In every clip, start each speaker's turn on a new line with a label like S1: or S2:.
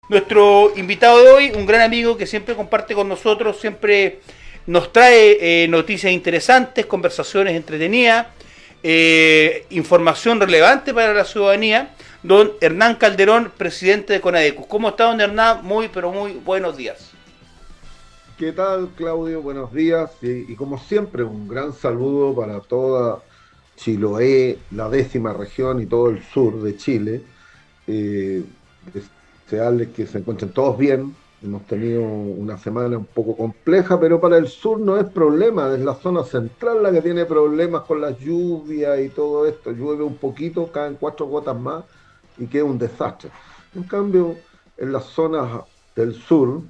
S1: Nuestro invitado de hoy, un gran amigo que siempre comparte con nosotros, siempre nos trae noticias interesantes, conversaciones entretenidas, información relevante para la ciudadanía. Don Hernán Calderón, presidente de CONADECUS. ¿Cómo está, don Hernán? Muy, pero muy buenos días.
S2: ¿Qué tal, Claudio? Buenos días. Y como siempre, un gran saludo para toda Chiloé, la 10ª región y todo el sur de Chile. Eh, Desearles que se encuentren todos bien. Hemos tenido una semana un poco compleja, pero para el sur no es problema. Es la zona central la que tiene problemas con las lluvias y todo esto. Llueve un poquito, caen 4 gotas más y queda un desastre. En cambio, en las zonas del sur,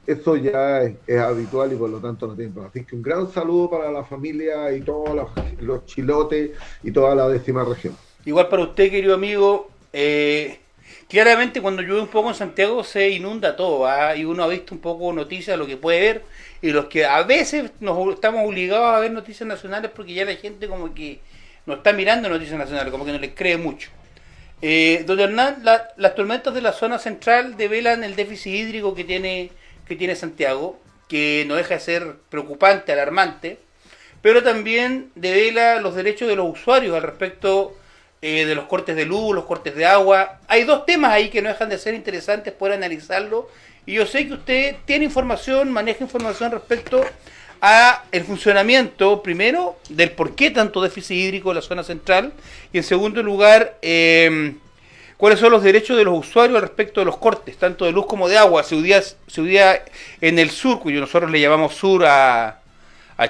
S2: eso ya es habitual y por lo tanto no tiene problema. Así que un gran saludo para la familia y todos los chilotes y toda la 10ª región.
S1: Igual para usted, querido amigo, claramente cuando llueve un poco en Santiago se inunda todo, ¿ah? Y uno ha visto un poco noticias de lo que puede ver, y los que a veces nos estamos obligados a ver noticias nacionales porque ya la gente como que no está mirando noticias nacionales, como que no les cree mucho. Don Hernán, las tormentas de la zona central develan el déficit hídrico que tiene Santiago, que no deja de ser preocupante, alarmante, pero también devela los derechos de los usuarios al respecto de los cortes de luz, los cortes de agua. Hay dos temas ahí que no dejan de ser interesantes poder analizarlo, y yo sé que usted tiene información, maneja información respecto a el funcionamiento, primero, del por qué tanto déficit hídrico en la zona central, y en segundo lugar, cuáles son los derechos de los usuarios al respecto de los cortes, tanto de luz como de agua. Se udía en el sur, cuyo nosotros le llamamos sur a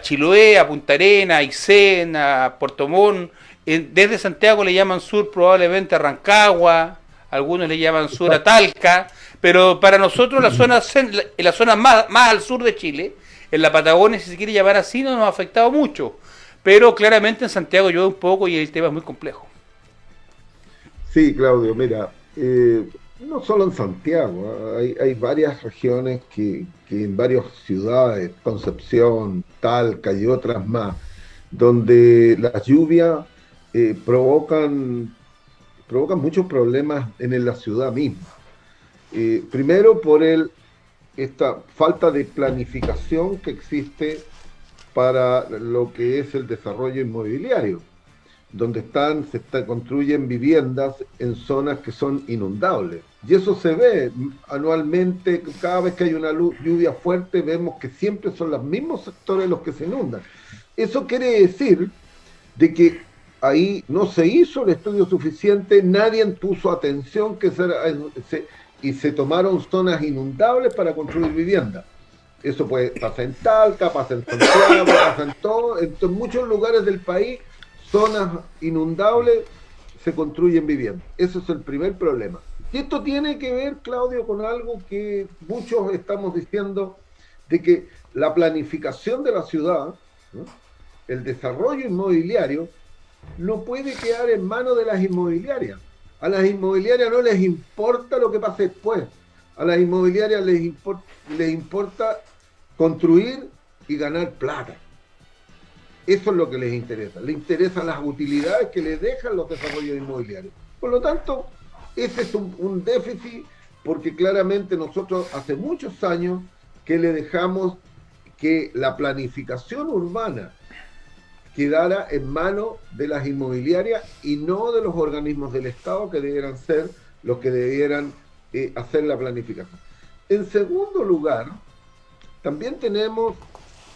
S1: Chiloé, a Punta Arenas, a Aysén, a Puerto Montt. Desde Santiago le llaman sur probablemente a Rancagua, algunos le llaman sur a
S2: Exacto.
S1: Talca, pero para nosotros la zona más al sur de Chile, en la Patagonia, si se quiere llamar así, no nos ha afectado mucho, pero claramente en Santiago llueve un poco y el tema es muy complejo.
S2: Sí, Claudio, mira, no solo en Santiago, hay varias regiones que en varias ciudades, Concepción, Talca y otras más, donde las lluvias provocan muchos problemas en la ciudad misma. Primero por esta falta de planificación que existe para lo que es el desarrollo inmobiliario, donde construyen viviendas en zonas que son inundables. Y eso se ve anualmente, cada vez que hay una lluvia fuerte, vemos que siempre son los mismos sectores los que se inundan. Eso quiere decir de que ahí no se hizo el estudio suficiente, nadie puso atención y se tomaron zonas inundables para construir viviendas. Eso pasa en Talca, pasa en Santiago, pasa en muchos lugares del país, zonas inundables se construyen viviendas. Ese es el primer problema. Y esto tiene que ver, Claudio, con algo que muchos estamos diciendo, de que la planificación de la ciudad, ¿no? El desarrollo inmobiliario, no puede quedar en manos de las inmobiliarias. A las inmobiliarias no les importa lo que pase después. A las inmobiliarias les importa construir y ganar plata. Eso es lo que les interesa. Les interesan las utilidades que les dejan los desarrollos inmobiliarios. Por lo tanto, ese es un déficit porque claramente nosotros hace muchos años que le dejamos que la planificación urbana quedara en manos de las inmobiliarias y no de los organismos del Estado que debieran ser los que debieran hacer la planificación. En segundo lugar, también tenemos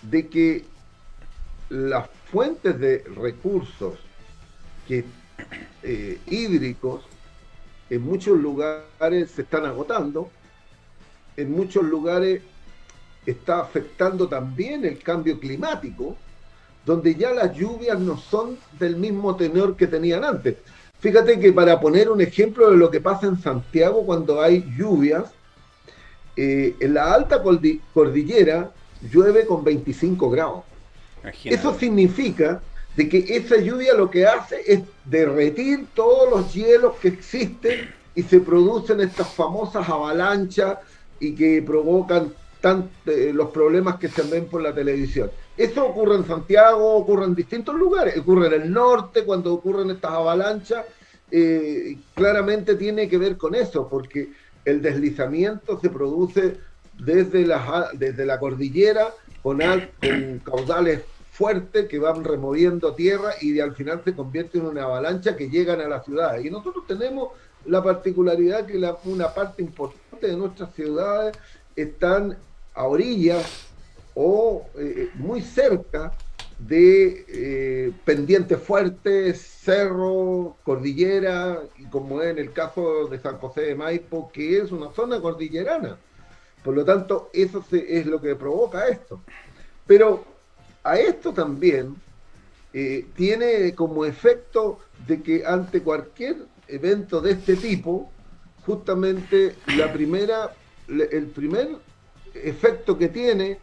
S2: de que las fuentes de recursos que, hídricos en muchos lugares se están agotando, en muchos lugares está afectando también el cambio climático, donde ya las lluvias no son del mismo tenor que tenían antes. Fíjate que para poner un ejemplo de lo que pasa en Santiago cuando hay lluvias, en la alta cordillera llueve con 25 grados. Eso
S1: Imagínate.
S2: significa de que esa lluvia lo que hace es derretir todos los hielos que existen y se producen estas famosas avalanchas y que provocan los problemas que se ven por la televisión. Eso ocurre en Santiago, ocurre en distintos lugares, ocurre en el norte cuando ocurren estas avalanchas, claramente tiene que ver con eso, porque el deslizamiento se produce desde la cordillera con caudales fuertes que van removiendo tierra y al final se convierte en una avalancha que llegan a la ciudad. Y nosotros tenemos la particularidad que una parte importante de nuestras ciudades están a orillas o muy cerca de pendientes fuertes, cerro, cordillera, y como es en el caso de San José de Maipo, que es una zona cordillerana. Por lo tanto, es lo que provoca esto. Pero a esto también tiene como efecto de que ante cualquier evento de este tipo, justamente el primer efecto que tiene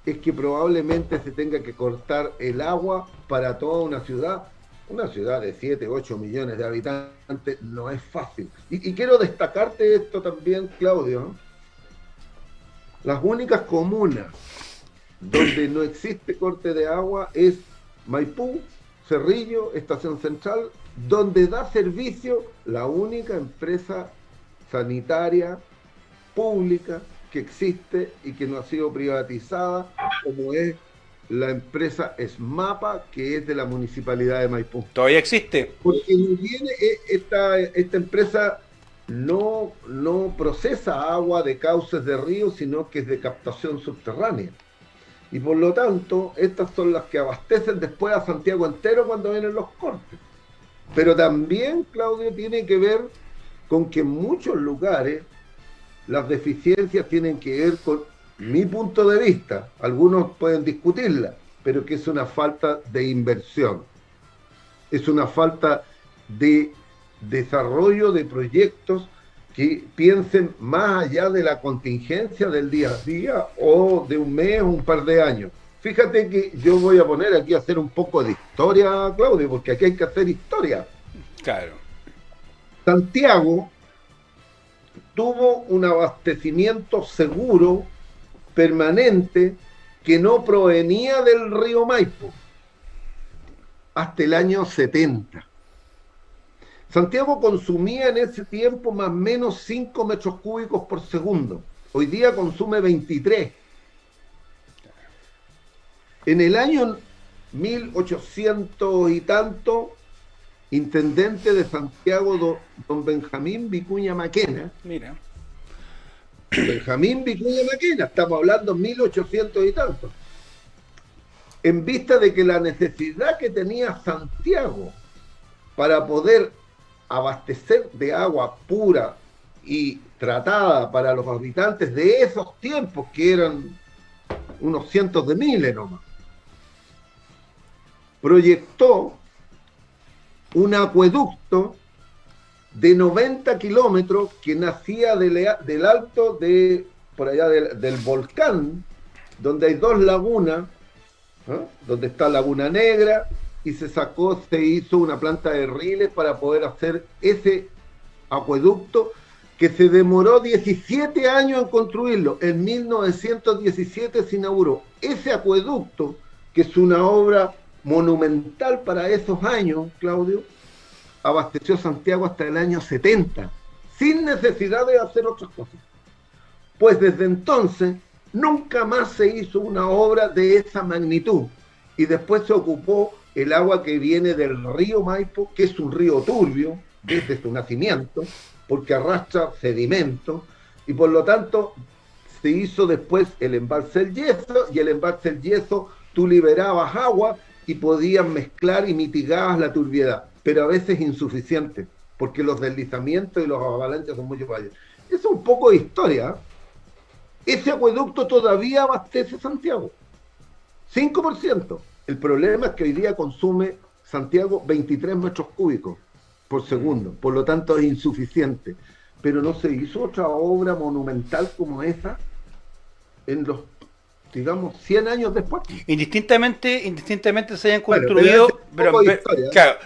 S2: es que probablemente se tenga que cortar el agua para toda una ciudad. Una ciudad de 7, 8 millones de habitantes no es fácil. Y quiero destacarte esto también, Claudio, ¿no? Las únicas comunas donde no existe corte de agua es Maipú, Cerrillo, Estación Central, donde da servicio la única empresa sanitaria pública que existe y que no ha sido privatizada, como es la empresa SMAPA, que es de la Municipalidad de Maipú.
S1: ¿Todavía existe?
S2: Porque esta empresa no procesa agua de cauces de río, sino que es de captación subterránea. Y por lo tanto, estas son las que abastecen después a Santiago entero cuando vienen los cortes. Pero también, Claudio, tiene que ver con que en muchos lugares las deficiencias tienen que ver con mi punto de vista. Algunos pueden discutirla, pero que es una falta de inversión. Es una falta de desarrollo de proyectos que piensen más allá de la contingencia del día a día o de un mes o un par de años. Fíjate que yo voy a poner aquí a hacer un poco de historia, Claudio, porque aquí hay que hacer historia.
S1: Claro.
S2: Santiago tuvo un abastecimiento seguro, permanente, que no provenía del río Maipo hasta el año 70. Santiago consumía en ese tiempo más o menos 5 metros cúbicos por segundo. Hoy día consume 23. En el año 1800 y tanto, intendente de Santiago, don Benjamín Vicuña Maquena.
S1: Mira.
S2: Benjamín Vicuña Maquena, estamos hablando 1800 y tanto. En vista de que la necesidad que tenía Santiago para poder abastecer de agua pura y tratada para los habitantes de esos tiempos, que eran unos cientos de miles nomás, proyectó un acueducto de 90 kilómetros que nacía del alto de, por allá del volcán, donde hay dos lagunas, ¿eh? Donde está Laguna Negra, y se hizo una planta de riles para poder hacer ese acueducto que se demoró 17 años en construirlo. En 1917 se inauguró ese acueducto, que es una obra monumental para esos años, Claudio. Abasteció Santiago hasta el año 70, sin necesidad de hacer otras cosas. Pues desde entonces nunca más se hizo una obra de esa magnitud. Y después se ocupó el agua que viene del río Maipo, que es un río turbio desde su nacimiento, porque arrastra sedimento, y por lo tanto se hizo después el embalse del Yeso, y el embalse del Yeso tú liberabas agua y podías mezclar y mitigabas la turbiedad, pero a veces insuficiente, porque los deslizamientos y los avalanchas son muy mayores. Eso es un poco de historia. Ese acueducto todavía abastece Santiago, 5%. El problema es que hoy día consume Santiago 23 metros cúbicos por segundo, por lo tanto es insuficiente. Pero no se hizo otra obra monumental como esa en los, digamos, 100 años después.
S1: Indistintamente se hayan construido,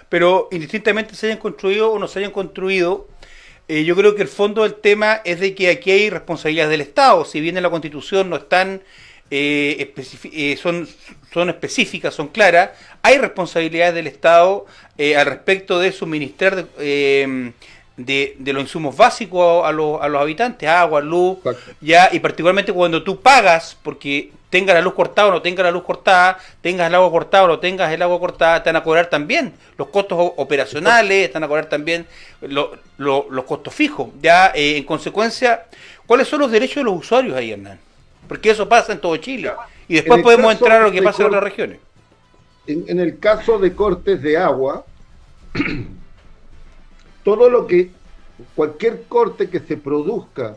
S1: pero indistintamente se hayan construido o no se hayan construido, yo creo que el fondo del tema es de que aquí hay responsabilidades del Estado. Si bien en la Constitución no están son específicas, son claras, hay responsabilidades del Estado al respecto de suministrar de los insumos básicos a los habitantes, agua, luz,
S2: Exacto.
S1: ya, y particularmente cuando tú pagas, porque tengas la luz cortada o no tengas la luz cortada, tengas el agua cortada o no tengas el agua cortada, te van a cobrar también los costos operacionales, te van a cobrar también los costos fijos. Ya, en consecuencia, ¿cuáles son los derechos de los usuarios ahí, Hernán? Porque eso pasa en todo Chile. Y después podemos entrar a lo que pasa en otras regiones.
S2: En el caso de cortes de agua, todo lo que, cualquier corte que se produzca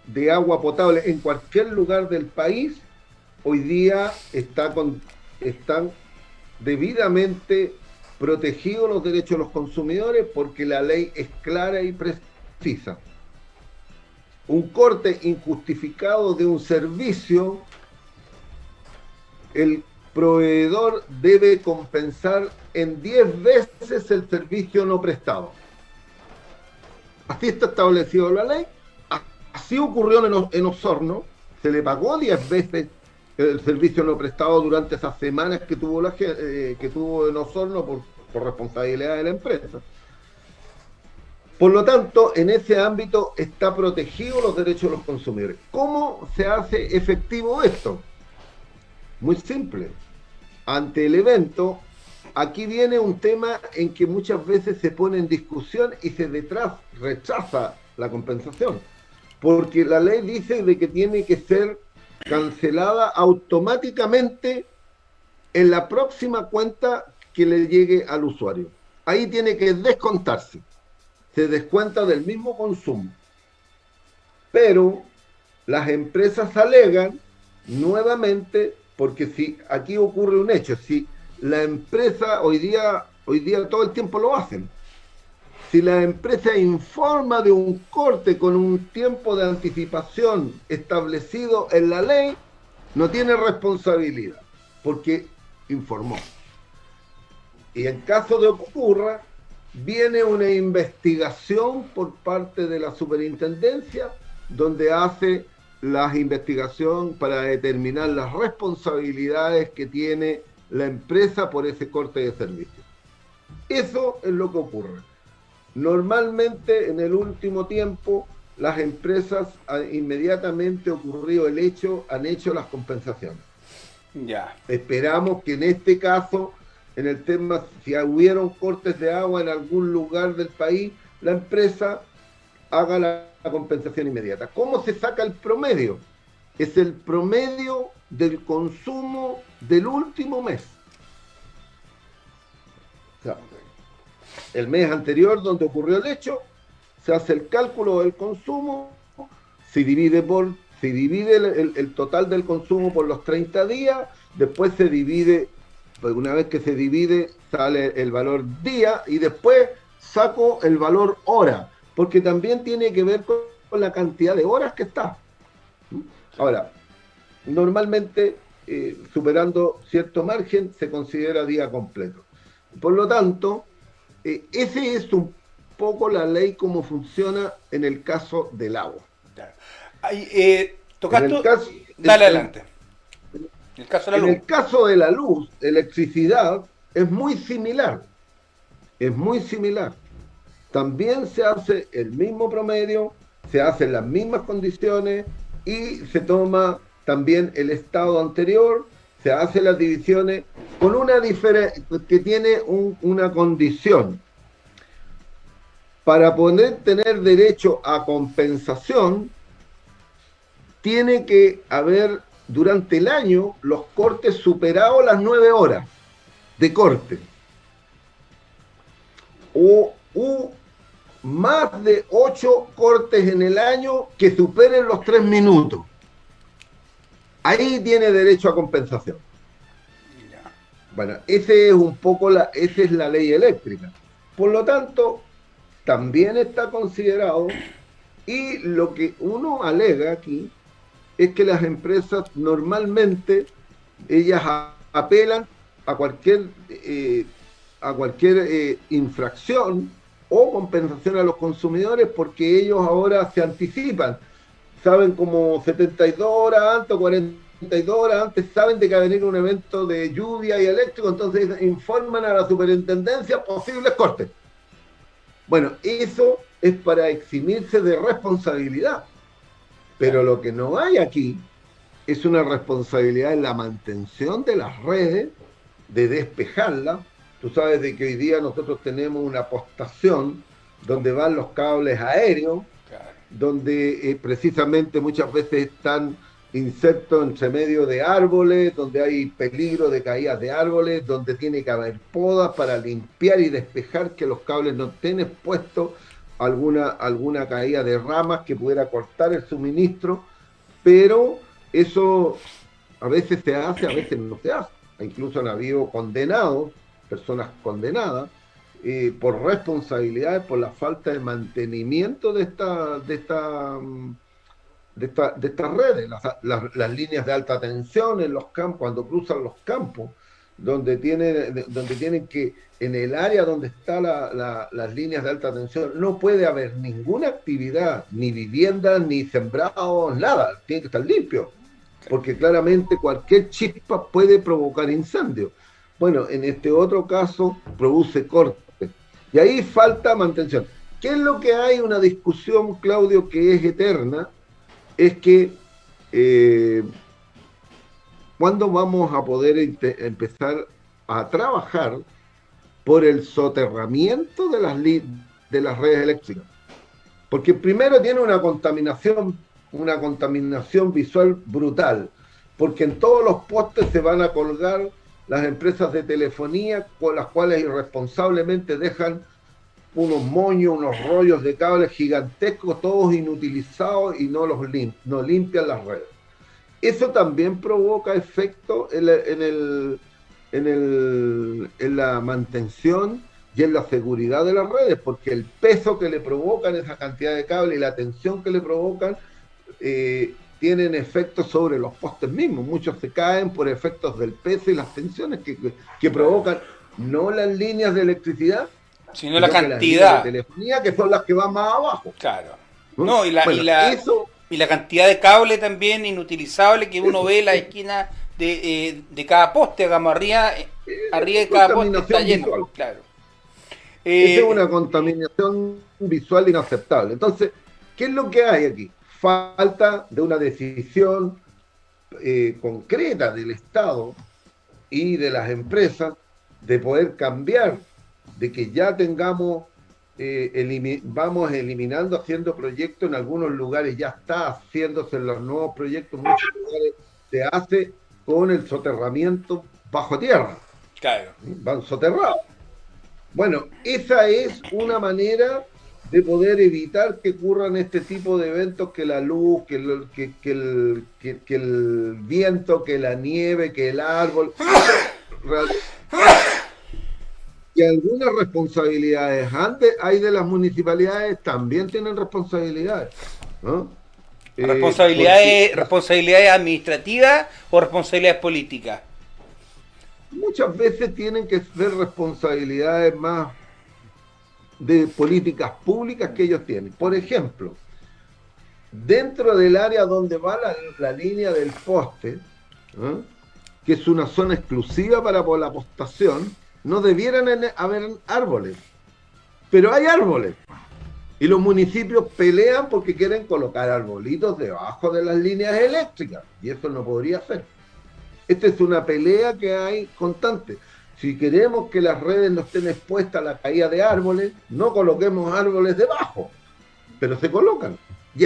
S2: de agua potable en cualquier lugar del país, hoy día están debidamente protegidos los derechos de los consumidores porque la ley es clara y precisa. Un corte injustificado de un servicio, el proveedor debe compensar en 10 veces el servicio no prestado. Así está establecido en la ley. Así ocurrió en Osorno. Se le pagó 10 veces el servicio no prestado durante esas semanas que tuvo en Osorno por responsabilidad de la empresa. Por lo tanto, en ese ámbito está protegido los derechos de los consumidores. ¿Cómo se hace efectivo esto? Muy simple. Ante el evento, aquí viene un tema en que muchas veces se pone en discusión y se rechaza la compensación, porque la ley dice de que tiene que ser cancelada automáticamente en la próxima cuenta que le llegue al usuario. Ahí tiene que descontarse, se descuenta del mismo consumo, pero las empresas alegan nuevamente, porque si aquí ocurre un hecho, si la empresa hoy día todo el tiempo lo hacen. Si la empresa informa de un corte con un tiempo de anticipación establecido en la ley, no tiene responsabilidad, porque informó. Y en caso de ocurra, viene una investigación por parte de la superintendencia, donde hace la investigación para determinar las responsabilidades que tiene la empresa por ese corte de servicio. Eso es lo que ocurre. Normalmente en el último tiempo las empresas inmediatamente ocurrido el hecho han hecho las compensaciones.
S1: Ya.
S2: Esperamos que en este caso, en el tema, si hubieron cortes de agua en algún lugar del país, la empresa haga la compensación inmediata. ¿Cómo se saca el promedio? Es el promedio del consumo del último mes. O sea, el mes anterior donde ocurrió el hecho, se hace el cálculo del consumo, se divide el total del consumo por los 30 días, después se divide, pues una vez que se divide sale el valor día y después saco el valor hora, porque también tiene que ver con la cantidad de horas que está. Ahora, normalmente superando cierto margen se considera día completo. Por lo tanto, ese es un poco la ley como funciona en el caso del agua.
S1: Tocaste,
S2: caso,
S1: dale adelante. El caso de la
S2: en
S1: luz.
S2: el caso de la luz, electricidad, es muy similar. Es muy similar. También se hace el mismo promedio, se hacen las mismas condiciones y se toma también el estado anterior, se hacen las divisiones con una diferencia que tiene una condición. Para poder tener derecho a compensación, tiene que haber durante el año los cortes superados las 9 horas de corte. O más de 8 cortes en el año que superen los 3 minutos. Ahí tiene derecho a compensación. Bueno, esa es la ley eléctrica. Por lo tanto, también está considerado, y lo que uno alega aquí es que las empresas normalmente ellas apelan a cualquier infracción o compensación a los consumidores porque ellos ahora se anticipan, saben como 72 horas antes o 42 horas antes, saben de que va a venir un evento de lluvia y eléctrico, entonces informan a la superintendencia posibles cortes. Bueno, eso es para eximirse de responsabilidad. Pero lo que no hay aquí es una responsabilidad en la mantención de las redes, de despejarlas. Tú sabes de que hoy día nosotros tenemos una postación donde van los cables aéreos,
S1: Claro.
S2: donde precisamente muchas veces están insertos entre medio de árboles, donde hay peligro de caídas de árboles, donde tiene que haber podas para limpiar y despejar que los cables no estén expuestos a alguna caída de ramas que pudiera cortar el suministro, pero eso a veces se hace, a veces no se hace. Incluso han habido condenados, personas condenadas, por responsabilidades, por la falta de mantenimiento de estas redes, las líneas de alta tensión en los campos, cuando cruzan los campos, donde tienen que, en el área donde están las líneas de alta tensión, no puede haber ninguna actividad, ni vivienda, ni sembrados, nada, tiene que estar limpio, porque claramente cualquier chispa puede provocar incendio. Bueno, en este otro caso produce corte, y ahí falta mantención. ¿Qué es lo que hay? Una discusión, Claudio, que es eterna, es que ¿cuándo vamos a poder empezar a trabajar por el soterramiento de las redes eléctricas? Porque primero tiene una contaminación visual brutal, porque en todos los postes se van a colgar las empresas de telefonía, con las cuales irresponsablemente dejan unos moños, unos rollos de cables gigantescos, todos inutilizados, y no limpian las redes. Eso también provoca efecto en la mantención y en la seguridad de las redes, porque el peso que le provocan esa cantidad de cable y la tensión que le provocan tienen efectos sobre los postes mismos. Muchos se caen por efectos del peso y las tensiones que provocan no las líneas de electricidad,
S1: sino la
S2: las líneas
S1: cantidad.
S2: de telefonía, que son las que van más abajo.
S1: Claro.
S2: ¿No?
S1: No,
S2: Eso,
S1: y la cantidad de cable también inutilizable que uno ve en la esquina de cada poste, digamos, arriba de cada poste está lleno.
S2: Visual.
S1: Claro.
S2: Esa es una contaminación visual inaceptable. Entonces, ¿qué es lo que hay aquí? Falta de una decisión concreta del Estado y de las empresas de poder cambiar, de que ya tengamos, vamos eliminando, haciendo proyectos en algunos lugares, ya está haciéndose en los nuevos proyectos, en muchos lugares se hace con el soterramiento bajo tierra.
S1: Claro.
S2: Van soterrados. Bueno, esa es una manera de poder evitar que ocurran este tipo de eventos, que la luz, que el viento, que la nieve, que el árbol. Y algunas responsabilidades antes hay de las municipalidades, también tienen responsabilidades, ¿no?
S1: ¿Responsabilidades administrativas o responsabilidades políticas?
S2: Muchas veces tienen que ser responsabilidades más de políticas públicas que ellos tienen. Por ejemplo, dentro del área donde va la línea del poste, ¿no?, que es una zona exclusiva para la postación, no debieran haber árboles, pero hay árboles. Y los municipios pelean porque quieren colocar arbolitos debajo de las líneas eléctricas, y eso no podría ser. Esta es una pelea que hay constante. Si queremos que las redes no estén expuestas a la caída de árboles, no coloquemos árboles debajo, pero se colocan, y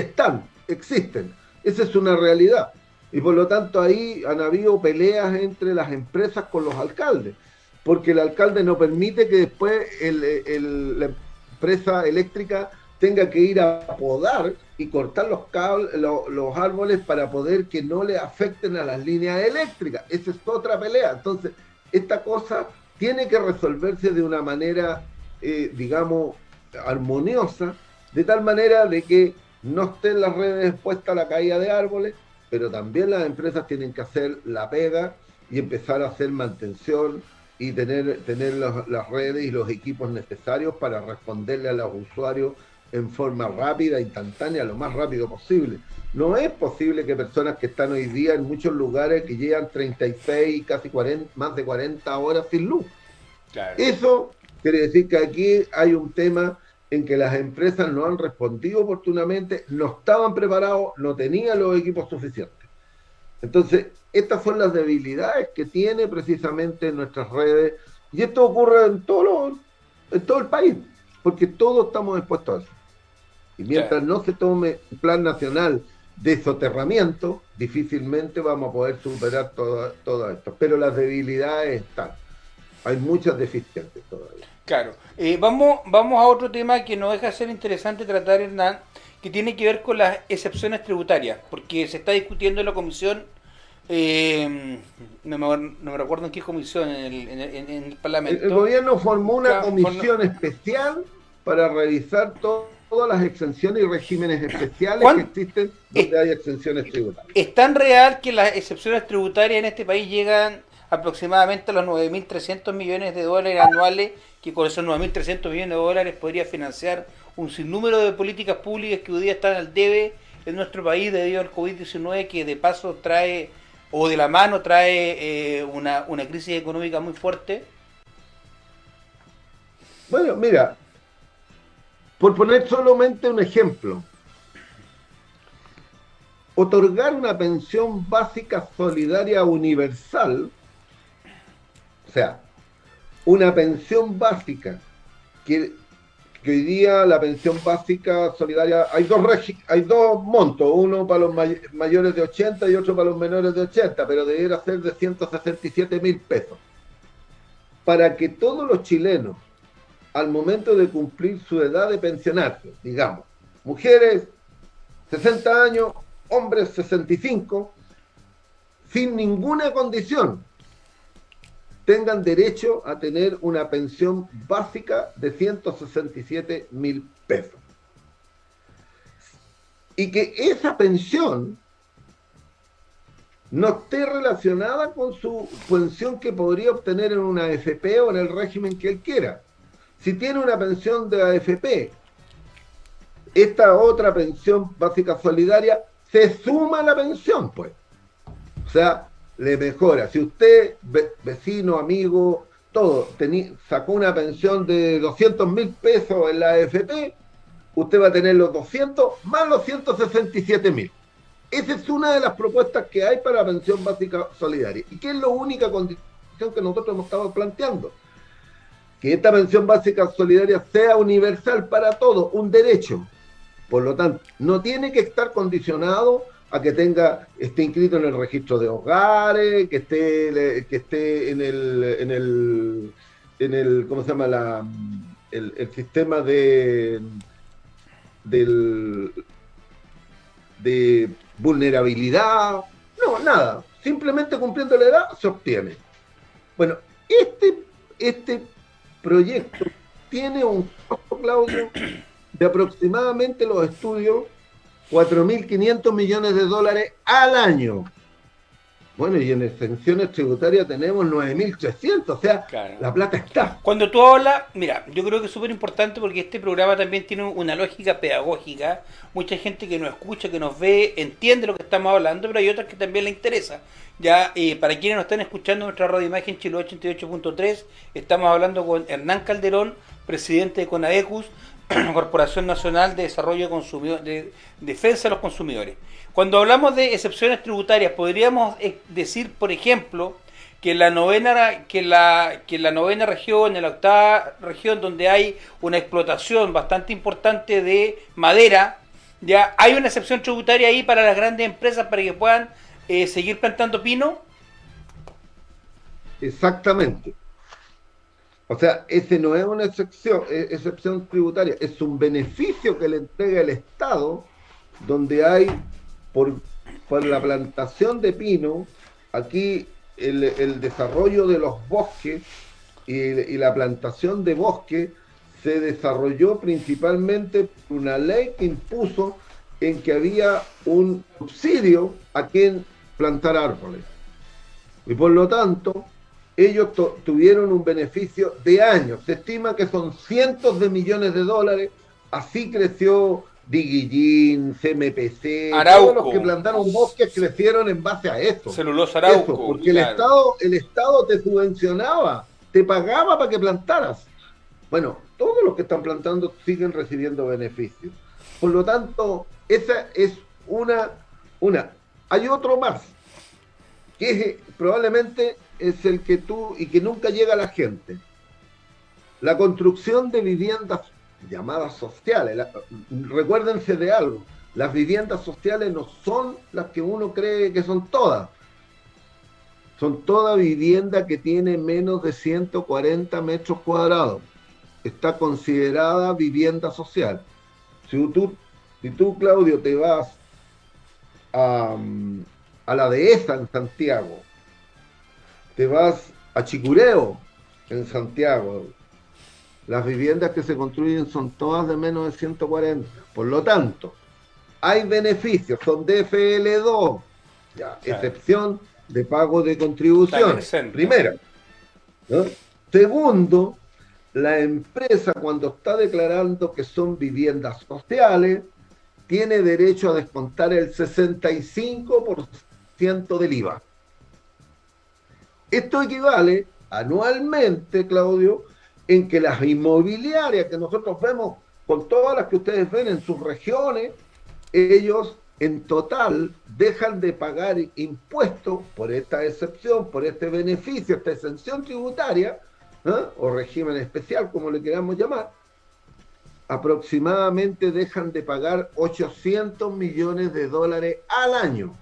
S2: existen. Esa es una realidad. Y por lo tanto ahí han habido peleas entre las empresas con los alcaldes, porque el alcalde no permite que después la empresa eléctrica tenga que ir a podar y cortar los árboles para poder que no le afecten a las líneas eléctricas. Esa es otra pelea. Entonces, esta cosa tiene que resolverse de una manera, digamos, armoniosa, de tal manera de que no estén las redes expuestas a la caída de árboles, pero también las empresas tienen que hacer la pega y empezar a hacer mantención y tener las redes y los equipos necesarios para responderle a los usuarios en forma rápida, instantánea, lo más rápido posible. No es posible que personas que están hoy día en muchos lugares que llegan 36, casi 40, más de 40 horas sin luz.
S1: Claro.
S2: Eso quiere decir que aquí hay un tema en que las empresas no han respondido oportunamente, no estaban preparados, no tenían los equipos suficientes. Entonces, estas son las debilidades que tiene precisamente nuestras redes, y esto ocurre en todo el país, porque todos estamos expuestos a eso. Y mientras no se tome un plan nacional de soterramiento, difícilmente vamos a poder superar todo esto. Pero las debilidades están. Hay muchas deficiencias todavía.
S1: Claro. Vamos a otro tema que nos deja ser interesante tratar, Hernán, que tiene que ver con las excepciones tributarias, porque se está discutiendo en la comisión, no me recuerdo en qué comisión, en el Parlamento.
S2: El gobierno formó una comisión especial para revisar todas las exenciones y regímenes especiales que existen donde hay exenciones tributarias.
S1: Es tan real que las excepciones tributarias en este país llegan aproximadamente a los 9.300 millones de dólares anuales, que con esos 9.300 millones de dólares podría financiar un sinnúmero de políticas públicas que hoy día están al debe en nuestro país debido al COVID-19, que de paso trae, o de la mano trae una crisis económica muy fuerte.
S2: Bueno, mira, por poner solamente un ejemplo, otorgar una pensión básica solidaria universal, o sea, una pensión básica, que hoy día la pensión básica solidaria, hay dos montos, uno para los mayores de 80 y otro para los menores de 80, pero debiera ser de 167.000 pesos. Para que todos los chilenos, al momento de cumplir su edad de pensionarse, digamos, mujeres 60 años, hombres 65, sin ninguna condición, tengan derecho a tener una pensión básica de 167.000 pesos. Y que esa pensión no esté relacionada con su pensión que podría obtener en una AFP o en el régimen que él quiera. Si tiene una pensión de AFP, esta otra pensión básica solidaria se suma a la pensión, pues. O sea, le mejora. Si usted, vecino, amigo, todo, sacó una pensión de 200.000 pesos en la AFP, usted va a tener los 200 más los 167.000. Esa es una de las propuestas que hay para la pensión básica solidaria. ¿Y qué es la única condición que nosotros hemos estado planteando? Que esta pensión básica solidaria sea universal para todos, un derecho. Por lo tanto, no tiene que estar condicionado a que esté inscrito en el registro de hogares, que esté en el ¿cómo se llama? El sistema de vulnerabilidad. No, nada. Simplemente cumpliendo la edad se obtiene. Bueno, este proyecto tiene un costo, Claudio, de aproximadamente los estudios 4.500 millones de dólares al año. Bueno, y en exenciones tributarias tenemos 9.300, o sea, claro, la plata está.
S1: Cuando tú hablas, mira, yo creo que es súper importante porque este programa también tiene una lógica pedagógica. Mucha gente que nos escucha, que nos ve, entiende lo que estamos hablando, pero hay otras que también le interesa. Ya, para quienes nos están escuchando en nuestra radio imagen Chile 88.3, estamos hablando con Hernán Calderón, presidente de CONADECUS, Corporación Nacional de Desarrollo de Defensa de los Consumidores. Cuando hablamos de excepciones tributarias, podríamos decir, por ejemplo, que la novena región, en la octava región, donde hay una explotación bastante importante de madera, ya hay una excepción tributaria ahí para las grandes empresas para que puedan seguir plantando pino.
S2: Exactamente. O sea, ese no es una excepción tributaria, es un beneficio que le entrega el Estado, donde hay, por la plantación de pino, aquí el desarrollo de los bosques y la plantación de bosques se desarrolló principalmente por una ley que impuso en que había un subsidio a quien plantar árboles. Y por lo tanto, ellos tuvieron un beneficio de años. Se estima que son cientos de millones de dólares. Así creció Diguillín, CMPC,
S1: Arauco.
S2: Todos los que plantaron bosques crecieron en base a eso.
S1: Celulosa Arauco.
S2: Porque
S1: claro.
S2: el Estado te subvencionaba, te pagaba para que plantaras. Bueno, todos los que están plantando siguen recibiendo beneficios. Por lo tanto, esa es una. Hay otro más, que probablemente es el que tú, y que nunca llega a la gente. La construcción de viviendas llamadas sociales. Recuérdense de algo, las viviendas sociales no son las que uno cree que son todas. Son toda vivienda que tiene menos de 140 metros cuadrados. Está considerada vivienda social. Si tú, Claudio, te vas a, a la dehesa en Santiago, te vas a Chicureo en Santiago, las viviendas que se construyen son todas de menos de 140. Por lo tanto, hay beneficios, son DFL2, ya,
S1: Claro.
S2: excepción de pago de
S1: Están
S2: contribuciones.
S1: exentos.
S2: Primera, ¿no? Segundo, la empresa cuando está declarando que son viviendas sociales, tiene derecho a descontar el 65% del IVA. Esto equivale anualmente, Claudio, en que las inmobiliarias que nosotros vemos, con todas las que ustedes ven en sus regiones, ellos en total dejan de pagar impuestos por esta excepción, por este beneficio, esta exención tributaria, ¿eh? O régimen especial, como le queramos llamar, aproximadamente dejan de pagar 800 millones de dólares al año.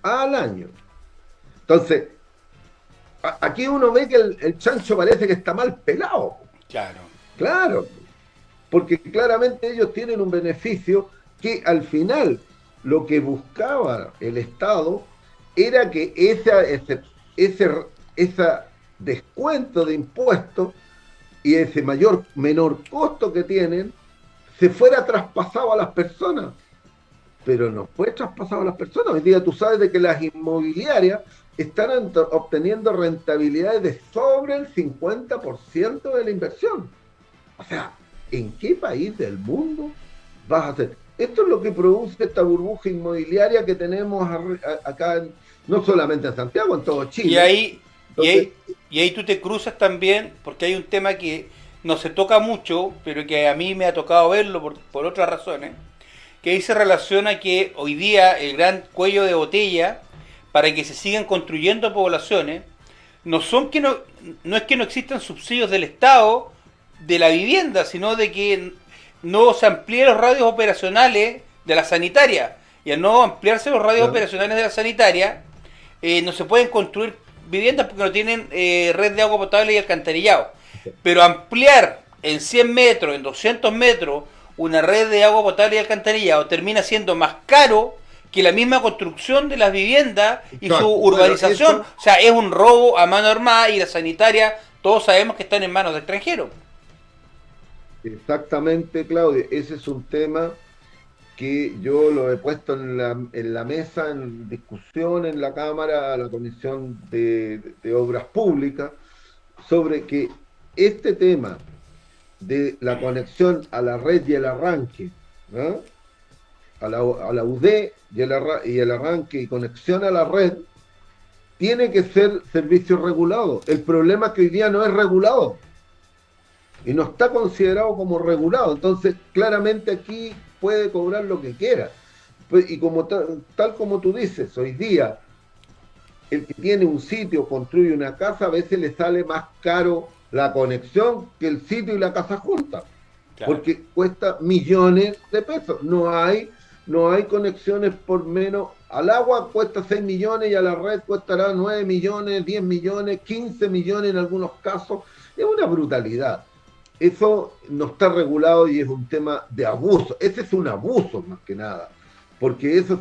S2: Al año. Entonces, aquí uno ve que el chancho parece que está mal pelado.
S1: Claro.
S2: Claro, porque claramente ellos tienen un beneficio que al final lo que buscaba el Estado era que ese descuento de impuestos y ese menor costo que tienen se fuera traspasado a las personas. Pero no fue traspasado a las personas. Hoy día tú sabes de que las inmobiliarias están obteniendo rentabilidades de sobre el 50% de la inversión. O sea, ¿en qué país del mundo vas a hacer? Esto es lo que produce esta burbuja inmobiliaria que tenemos acá, no solamente en Santiago, en todo
S1: Y
S2: Chile.
S1: ahí, y
S2: Entonces,
S1: ahí, y ahí tú te cruzas también, porque hay un tema que no se toca mucho, pero que a mí me ha tocado verlo por otras razones, que ahí se relaciona que hoy día el gran cuello de botella para que se sigan construyendo poblaciones no es que no existan subsidios del Estado de la vivienda, sino de que no se amplíen los radios operacionales de la sanitaria. Y al no ampliarse los radios
S2: ¿ya?
S1: operacionales de la sanitaria, no se pueden construir viviendas porque no tienen red de agua potable y alcantarillado. Pero ampliar en 100 metros, en 200 metros, una red de agua potable y alcantarillado termina siendo más caro que la misma construcción de las viviendas y su
S2: Exacto. Bueno,
S1: urbanización. O sea, es un robo a mano armada y la sanitaria, todos sabemos que están en manos de extranjeros.
S2: exactamente, Claudio. Ese es un tema que yo lo he puesto en la mesa, en discusión en la Cámara, la Comisión de Obras Públicas, sobre que este tema de la conexión a la red y el arranque, ¿no? a la UD y el arranque y conexión a la red, tiene que ser servicio regulado. El problema es que hoy día no es regulado y no está considerado como regulado. Entonces, claramente aquí puede cobrar lo que quiera. Pues, y como tal como tú dices, hoy día el que tiene un sitio, construye una casa, a veces le sale más caro la conexión que el sitio y la casa juntas,
S1: Claro.
S2: porque cuesta millones de pesos. No hay conexiones por menos. Al agua cuesta 6 millones y a la red costará 9 millones, 10 millones, 15 millones en algunos casos. Es una brutalidad. Eso no está regulado y es un tema de abuso. Ese es un abuso más que nada, porque eso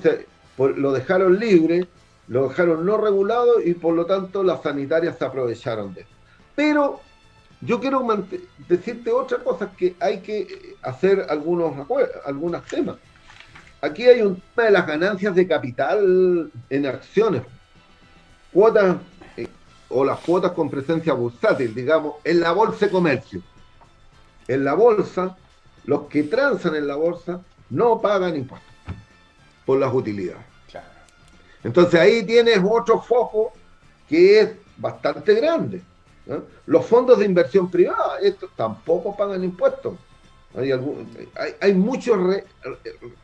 S2: lo dejaron libre, lo dejaron no regulado y por lo tanto las sanitarias se aprovecharon de eso. Pero yo quiero decirte otra cosa, que hay que hacer algunos temas. Aquí hay un tema de las ganancias de capital en acciones, cuotas o las cuotas con presencia bursátil, digamos, en la bolsa de comercio. En la bolsa, los que transan en la bolsa no pagan impuestos por las utilidades.
S1: Claro.
S2: Entonces ahí tienes otro foco que es bastante grande. ¿no? Los fondos de inversión privada, estos tampoco pagan impuestos. Hay muchos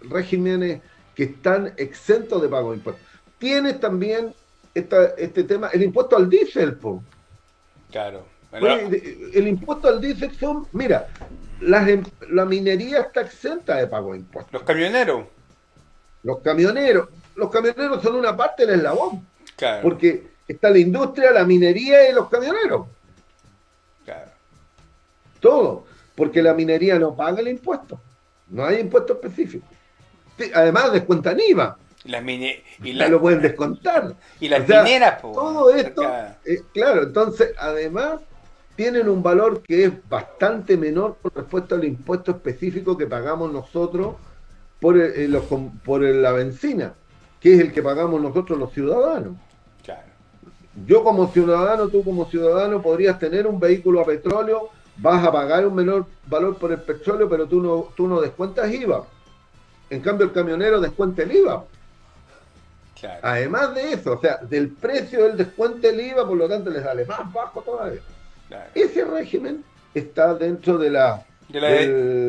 S2: regímenes que están exentos de pago de impuestos. Tienes también este tema, el impuesto al diésel, po.
S1: Claro.
S2: El impuesto al diésel son, mira, la minería está exenta de pago de impuestos.
S1: Los camioneros.
S2: Los camioneros son una parte del eslabón,
S1: Claro.
S2: porque está la industria, la minería y los camioneros.
S1: Claro.
S2: Todo, porque la minería no paga el impuesto. No hay impuesto específico. Además descuentan IVA. Ya lo pueden descontar.
S1: Y las mineras, po,
S2: todo esto, claro, entonces además tienen un valor que es bastante menor con respecto al impuesto específico que pagamos nosotros por la benzina, que es el que pagamos nosotros los ciudadanos.
S1: Claro.
S2: Yo como ciudadano, tú como ciudadano podrías tener un vehículo a petróleo, vas a pagar un menor valor por el petróleo, pero tú no descuentas IVA. En cambio el camionero descuenta el IVA.
S1: Claro.
S2: Además de eso, o sea, del precio del descuento del IVA, por lo tanto les sale más bajo todavía.
S1: Claro.
S2: Ese régimen está dentro de la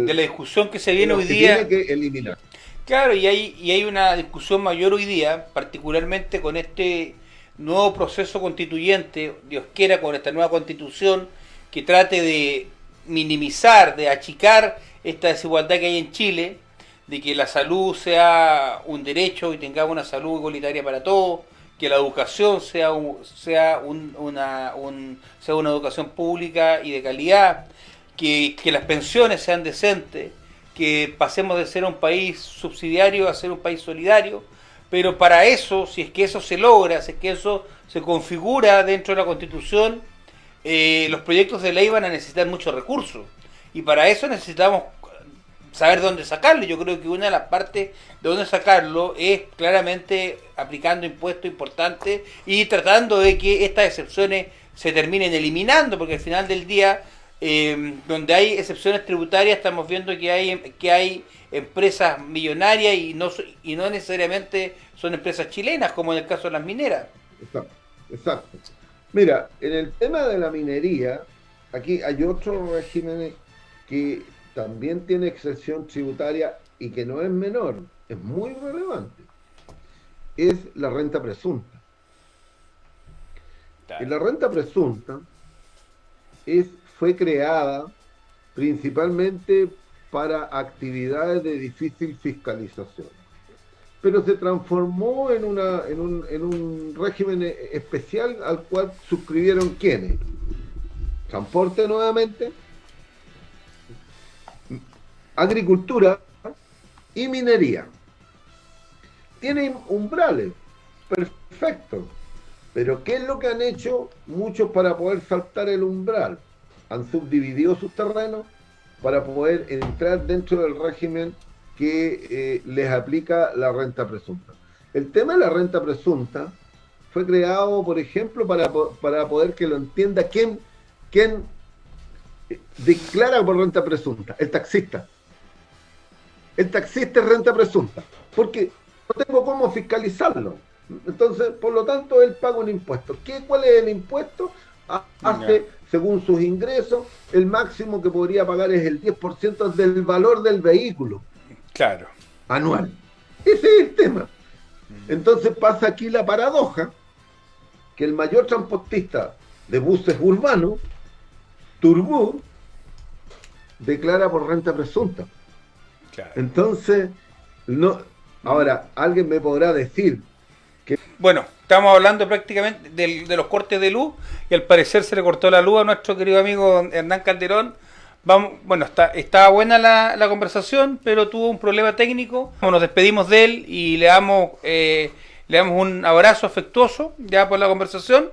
S1: discusión que se viene hoy
S2: que
S1: día.
S2: Tiene que eliminar.
S1: Claro, y hay una discusión mayor hoy día, particularmente con este nuevo proceso constituyente, Dios quiera, con esta nueva constitución que trate de minimizar, de achicar esta desigualdad que hay en Chile, de que la salud sea un derecho y tengamos una salud igualitaria para todos, que la educación sea una educación pública y de calidad, que las pensiones sean decentes, que pasemos de ser un país subsidiario a ser un país solidario, pero para eso, si es que eso se logra, si es que eso se configura dentro de la Constitución, los proyectos de ley van a necesitar muchos recursos, y para eso necesitamos saber dónde sacarlo. Yo creo que una de las partes de dónde sacarlo es claramente aplicando impuestos importantes y tratando de que estas excepciones se terminen eliminando, porque al final del día, donde hay excepciones tributarias, estamos viendo que hay empresas millonarias y no necesariamente son empresas chilenas, como en el caso de las mineras.
S2: Exacto. Mira, en el tema de la minería, aquí hay otro régimen que también tiene excepción tributaria y que no es menor, es muy relevante. Es la renta presunta. Y la renta presunta fue creada principalmente para actividades de difícil fiscalización, pero se transformó en un régimen especial al cual suscribieron ¿quiénes? Transporte nuevamente, agricultura y minería. Tienen umbrales, perfecto, pero ¿qué es lo que han hecho muchos para poder saltar el umbral? Han subdividido sus terrenos para poder entrar dentro del régimen que les aplica la renta presunta. El tema de la renta presunta fue creado, por ejemplo, para poder que lo entienda quién declara por renta presunta, el taxista. El taxista es renta presunta, porque no tengo cómo fiscalizarlo. Entonces, por lo tanto, él paga un impuesto. ¿Cuál es el impuesto? Hace, según sus ingresos, el máximo que podría pagar es el 10% del valor del vehículo.
S1: Claro.
S2: Anual. Ese es el tema. Entonces pasa aquí la paradoja, que el mayor transportista de buses urbanos, Turbú, declara por renta presunta. Claro. Entonces, no. Ahora, alguien me podrá decir que...
S1: Bueno, estamos hablando prácticamente de los cortes de luz, y al parecer se le cortó la luz a nuestro querido amigo Hernán Calderón. Bueno, estaba buena la conversación, pero tuvo un problema técnico. Nos despedimos de él y le damos un abrazo afectuoso ya por la conversación.